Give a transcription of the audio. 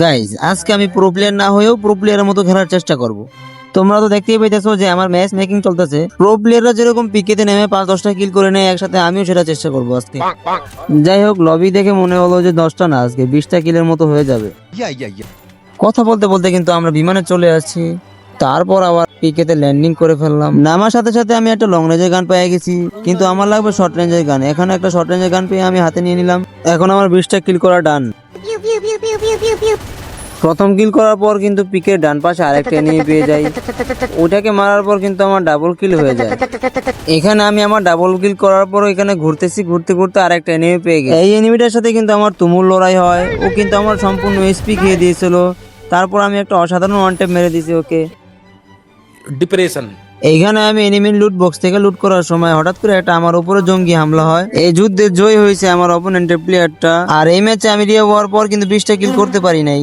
Guys আজকে আমি pro player না হয়েও প্রো প্লেয়ারের মতো খেলার চেষ্টা করব। তোমরা তো দেখতেই পাইতেছো যে আমার ম্যাচ মেকিং চলতেছে। প্রো প্লেয়াররা যেরকম পিকেতে নেমে 5-10টা কিল করে নেয় একসাথে, আমিও সেটা চেষ্টা করব আজকে। যাই হোক, লবি দেখে মনে হলো যে 10টা না, আজকে 20টা কিলের মতো হয়ে যাবে। কথা বলতে বলতে কিন্তু আমরা বিমানে চলে আসছি। তারপর আবার পিকেতে ল্যান্ডিং করে ফেললাম। নামার সাথে সাথে আমি একটা লং রেঞ্জের গান পেয়ে গেছি, কিন্তু আমার লাগবে শর্ট রেঞ্জের গান। এখানে একটা শর্ট রেঞ্জের গান পেয়ে আমি হাতে নিয়ে নিলাম। এখন আমার 20টা কিল করা ডান। প্রথম কিল করার পর কিন্তু পিকের ডান পাশে আরেকটা এনিমি পেয়ে যাই। ওটাকে মারার পর কিন্তু আমার ডাবল কিল হয়ে যায়। এখানে আমি আমার ডাবল কিল করার পর এখানে ঘুরতেছি, ঘুরতে ঘুরতে আরেকটা এনিমি পেয়ে গেছি। এই এনিমিটার সাথে কিন্তু আমার তুমুল লড়াই হয়। ও কিন্তু আমার সম্পূর্ণ এসপি খেয়ে দিয়েছিল। তারপর আমি একটা অসাধারণ ওয়ান ট্যাপ মেরে দিয়েছি ওকে। ডিপ্রেশন। এইখানে আমি এনিমির লুট বক্স থেকে লুট করার সময় হঠাৎ করে একটা আমার উপরে জঙ্গি হামলা হয়। এই যুদ্ধে জয় হয়েছে আমার অপোনেন্টের প্লেয়ারটা। আর এই ম্যাচে আমি রিয়া হওয়ার পর কিন্তু 20টা কিল করতে পারি নাই।